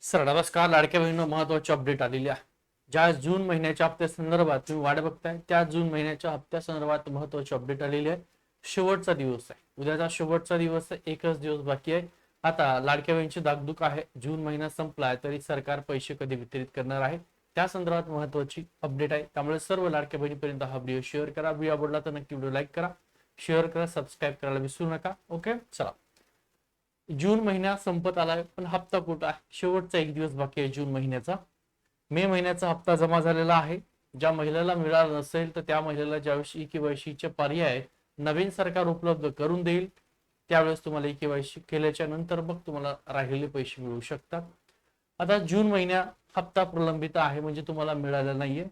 Sir नमस्कार. लाडक्या बहिणींनो, महत्वाची अपडेट आलेली आहे. ज्या जून महिन्याच्या हप्त्या संदर्भात तुम्ही वाट बघताय त्या जून महिन्याच्या हप्त्या संदर्भात महत्वाची अपडेट आलेली आहे. शेवटचा दिवस आहे, उद्याचा शेवटचा दिवस आहे. एकच दिवस बाकी आहे. आता लाडक्या बहिणीची दागदुख आहे. जून महिना संपलाय तरी सरकार पैसे कधी वितरित करणार आहे त्या संदर्भात महत्वाची अपडेट आहे. त्यामुळे सर्व लाडक्या बहिणीपर्यंत हा व्हिडिओ शेअर करा. व्हिडिओ आवडला तर नक्की व्हिडिओ लाईक करा, शेअर करा, सबस्क्राईब करायला विसरू नका. ओके, चला. जून महिना संपत आलाय पण हप्ता कुठं आहे? शेवटचा एक दिवस बाकी आहे जून महिन्याचा. मे महिन्याचा हप्ता जमा झालेला आहे. ज्या महिलेला मिळाला नसेल तर त्या महिलेला ज्यावेळेस ई केवायसीचे पर्याय नवीन सरकार उपलब्ध करून देईल त्यावेळेस तुम्हाला ई केवायसी केल्याच्या नंतर मग तुम्हाला राहिलेले पैसे मिळू शकतात. आता जून महिन्या हप्ता प्रलंबित आहे म्हणजे तुम्हाला मिळाला नाहीये.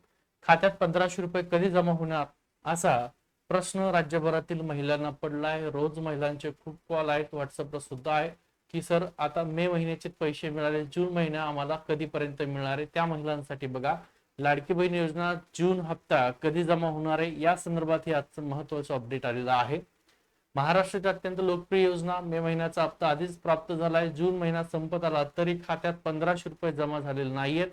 खात्यात 1500 रुपये कधी जमा होणार असा प्रश्न राज्यभरातील महिलांना पडलाय. रोज महिलांचे खूप कॉल आहेत, व्हॉट्सअपला सुद्धा आहे की सर आता मे महिन्याचे पैसे मिळाले, जून महिना आम्हाला कधीपर्यंत मिळणार आहे. त्या महिलांसाठी बघा, लाडकी बहीण योजना जून हप्ता कधी जमा होणार आहे या संदर्भात हे आजचं महत्वाचं अपडेट आलेलं आहे. महाराष्ट्राची अत्यंत लोकप्रिय योजना मे महिन्याचा हप्ता आधीच प्राप्त झालाय. जून महिना संपत आला तरी खात्यात 1500 रुपये जमा झालेले नाहीयेत.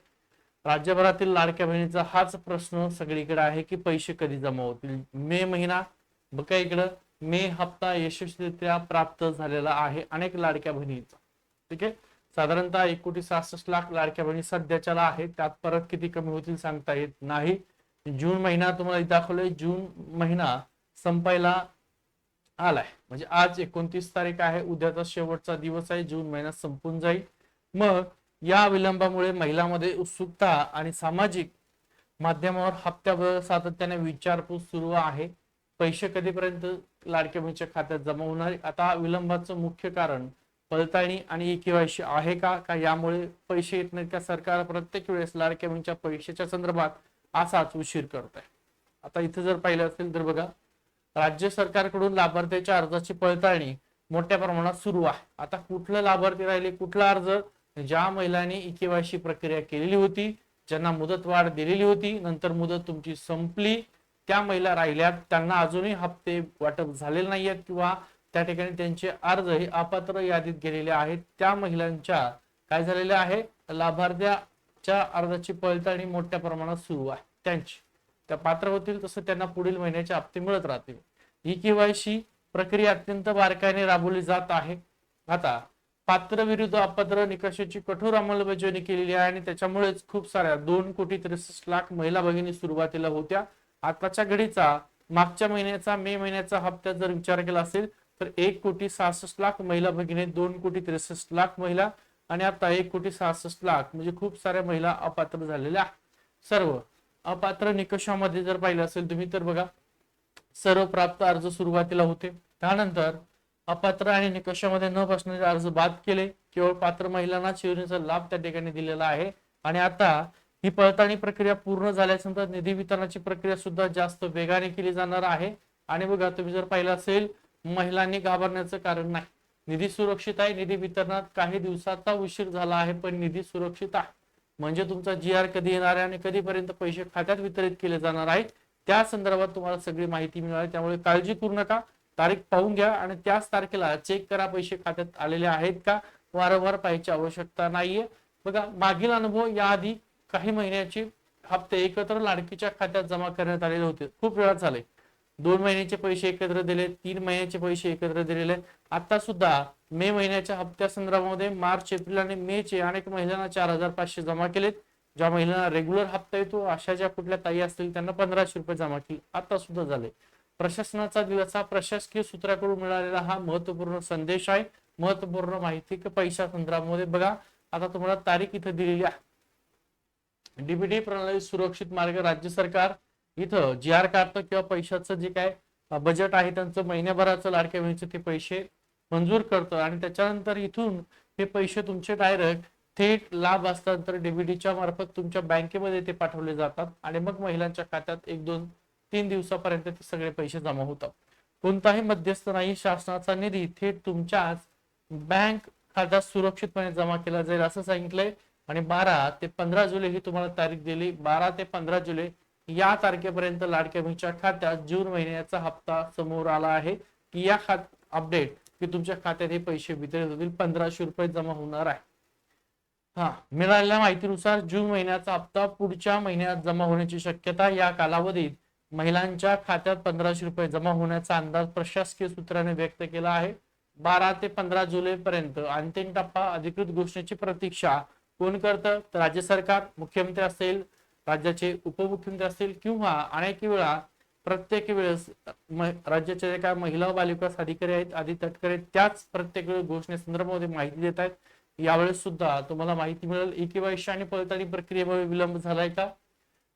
राज्यभरातील लाडक्या बहिणीचा हाच प्रश्न सगळीकडे आहे की पैसे कधी जमा होतील. मे महिना बघा इकडं, मे हप्ता यशस्वीरित्या प्राप्त झालेला आहे अनेक लाडक्या बहिणींचा. ठीक आहे, साधारणतः 1,66,00,000 लाडक्या बहिणी सध्याच्याला आहे. त्यात परत किती कमी होतील सांगता येत नाही. जून महिना तुम्हाला दाखवलंय, जून महिना संपायला आलाय म्हणजे आज 29 तारीख आहे, उद्याचा शेवटचा दिवस आहे, जून महिना संपून जाईल. मग या विलंबामुळे महिलांमध्ये उत्सुकता आणि सामाजिक माध्यमावर हप्त्यावर सातत्याने विचारपूस सुरू आहे. पैसे कधीपर्यंत लाडक्या बहिणीच्या खात्यात जमा होणार? आता विलंबाचं मुख्य कारण पडताळणी आणि ई केवायसी आहे का यामुळे पैसे येत नाहीत का? सरकार प्रत्येक वेळेस लाडक्या बहिणीच्या पैशाच्या संदर्भात असाच उशीर करत आहे. आता इथे जर पाहिलं असेल तर बघा, राज्य सरकारकडून लाभार्थ्याच्या अर्जाची पडताळणी मोठ्या प्रमाणात सुरू आहे. आता कुठलं लाभार्थी राहिले, कुठला अर्ज? ज्या महिलांनी ई केवायसी प्रक्रिया केलेली होती, ज्यांना मुदत वाढ दिलेली होती, नंतर मुदत तुमची संपली, त्या महिला राहिल्यात, त्यांना अजूनही हप्ते वाटप झालेले नाहीयेत किंवा त्या ठिकाणी त्यांचे अर्ज हे अपात्र यादीत गेलेले आहेत. त्या महिलांच्या काय झालेले आहे, लाभार्थ्याच्या अर्जाची पडताळणी मोठ्या प्रमाणात सुरू आहे. त्यांची त्या पात्र होतील तसं त्यांना पुढील महिन्याचे हप्ते मिळत राहतील. ई केवायसी प्रक्रिया अत्यंत बारकाईने राबवली जात आहे. आता पात्र विरुद्ध अपात्र निकषाची कठोर अंमलबजावणी केलेली आहे आणि त्याच्यामुळेच खूप साऱ्या 2,63,00,000 महिला भगिनी सुरुवातीला होत्या. आताच्या घडीचा मागच्या महिन्याचा मे महिन्याचा हप्त्यात जर विचार केला असेल तर 1,66,00,000 महिला भगिनी, 2,63,00,000 महिला आणि आता 1,66,00,000 म्हणजे खूप साऱ्या महिला अपात्र झालेल्या. सर्व अपात्र निकषामध्ये जर पाहिलं असेल तुम्ही तर बघा, सर्व प्राप्त अर्ज सुरुवातीला होते, त्यानंतर अपात्र आणि निकषामध्ये न बसणारे अर्ज बाद केले. केवळ पात्र महिलांना योजनेचा लाभ त्या ठिकाणी दिलेला आहे. आणि आता ही पडताळणी प्रक्रिया पूर्ण झाल्यानंतर निधी वितरणाची प्रक्रिया सुद्धा जास्त वेगाने केली जाणार आहे. आणि बघा, तुम्ही जर पाहिलं असेल, महिलांनी घाबरण्याचं कारण नाही. निधी सुरक्षित आहे. निधी वितरणात काही दिवसाचा उशीर झाला आहे पण निधी सुरक्षित आहे. म्हणजे तुमचा GR कधी येणार आहे आणि कधीपर्यंत पैसे खात्यात वितरित केले जाणार आहेत त्या संदर्भात तुम्हाला सगळी माहिती मिळाली. त्यामुळे काळजी करू नका, तारीख पाहून घ्या आणि त्याच तारखेला चेक करा पैसे खात्यात आलेले आहेत का. वारंवार पाहायची आवश्यकता नाहीये. बघा, मागील अनुभव याआधी काही महिन्याचे हप्ते एकत्र लाडकीच्या खात्यात जमा करण्यात आलेले होते. खूप वेळा झाले, 2 महिन्याचे पैसे एकत्र दिले, 3 महिन्याचे पैसे एकत्र दिलेले. आता सुद्धा मे महिन्याच्या हप्त्या संदर्भामध्ये मार्च, एप्रिल आणि मे चे अनेक महिलांना 4,500 जमा केलेत. ज्या महिलांना रेग्युलर हप्ता येतो अशा ज्या कुठल्या ताई असतील त्यांना 1,500 रुपये जमा केले. आता सुद्धा झाले. प्रशासनाचा दिवसा प्रशासकीय सूत्राकडून मिळालेला हा महत्वपूर्ण संदेश आहे, महत्वपूर्ण माहिती की पैशा संदर्भामध्ये बघा. आता तुम्हाला तारीख इथे दिलेली आहे. डीबीटी प्रणाली सुरक्षित मार्ग राज्य सरकार इथं GR काढतं किंवा पैशाचं जे काय बजेट आहे त्यांचं महिन्याभराचं लाडक्या बहिणीचे ते पैसे मंजूर करतं आणि त्याच्यानंतर इथून हे पैसे तुमचे डायरेक्ट थेट लाभ हस्तांतर डीबीटीच्या मार्फत तुमच्या बँकेमध्ये ते पाठवले जातात आणि मग महिलांच्या खात्यात 1, 2, 3 दिवसापर्यंत ते सगळे पैसे जमा होतात. कोणताही मध्यस्थ नाही. शासनाचा निधी थेट तुमच्याच बँक खात्यात सुरक्षितपणे जमा केला जाईल असं सांगितलंय. आणि 12 ते 15 जुलै ही तुम्हाला तारीख दिली. 12 ते 15 जुलै या तारखेपर्यंत लाडक्या बहिणीच्या खात्यात जून महिन्याचा हप्ता समोर आला आहे की या अपडेट की तुमच्या खात्यात हे पैसे वितरित होतील, 1,500 रुपये जमा होणार आहे. हा, मिळालेल्या माहितीनुसार जून महिन्याचा हप्ता पुढच्या महिन्यात जमा होण्याची शक्यता. या कालावधीत महिलांच्या खात्यात 1500 रुपये जमा होण्याचा अंदाज प्रशासकीय सूत्राने व्यक्त केला आहे. 12 ते 15 जुलै पर्यंत अंतिम टप्पा अधिकृत घोषणेची प्रतीक्षा कोण करतं? तर राज्य सरकार, मुख्यमंत्री असेल, राज्याचे उपमुख्यमंत्री असतील, किंवा अनेक वेळा प्रत्येक वेळेस राज्याचे जे काय महिला व बालविकास अधिकारी आहेत, आदी तटकरे, त्याच प्रत्येक वेळेस घोषणेसंदर्भामध्ये माहिती देत आहेत. यावेळेस सुद्धा तुम्हाला माहिती मिळेल ई-केवायसी आणि पडताळणी प्रक्रियेमुळे विलंब झालाय का,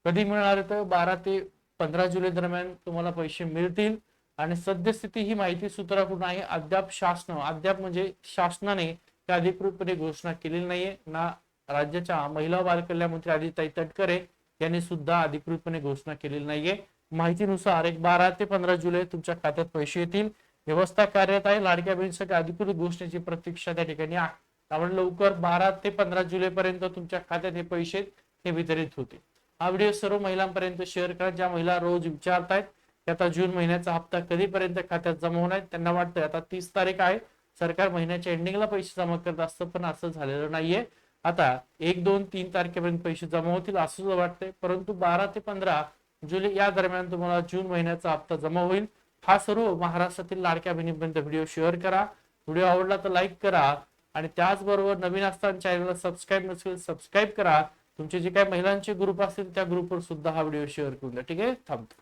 कधी मिळणार आहे? तर 12 ते 15 जुलै दरम्यान तुम्हाला पैसे मिळतील. आणि सद्यस्थिती ही माहिती सूत्राकडून आहे. अद्याप म्हणजे शासनाने त्या अधिकृतपणे घोषणा केलेली नाहीये ना. राज्याच्या महिला व बालकल्याण मंत्री आदिताई तटकरे यांनी सुद्धा अधिकृतपणे घोषणा केलेली नाहीये. माहितीनुसार 12 ते 15 जुलै तुमच्या खात्यात पैसे येतील. व्यवस्था कार्यरत आहे. लाडक्या बहिणीसाठी अधिकृत घोषणेची प्रतीक्षा त्या ठिकाणी आहे. त्यामुळे लवकर 12 ते 15 जुलै पर्यंत तुमच्या खात्यात हे पैसे हे वितरित होतील. हा व्हिडिओ सर्व महिलांपर्यंत शेअर करा. ज्या महिला रोज विचारतायत की आता जून महिन्याचा हप्ता कधीपर्यंत खात्यात जमा होणार, त्यांना वाटतंय आता 30 तारीख आहे, सरकार महिन्याच्या एंडिंगला पैसे जमा करत असतं, पण असं झालेलं नाहीये. आता 1, 2, 3 तारखेपर्यंत पैसे जमा होतील असं वाटतंय. परंतु 12 ते 15 जुलै या दरम्यान तुम्हाला जून महिन्याचा हप्ता जमा होईल. हा सर्व महाराष्ट्रातील लाडक्या बहिणीपर्यंत व्हिडिओ शेअर करा. व्हिडिओ आवडला तर लाईक करा आणि त्याचबरोबर नवीन असताना चॅनलला सबस्क्राईब नसेल सबस्क्राईब करा. तुमचे जे काही महिलांचे ग्रुप असतील त्या ग्रुपवर सुद्धा हा व्हिडिओ शेअर करून द्या. ठीक आहे, थांबतो.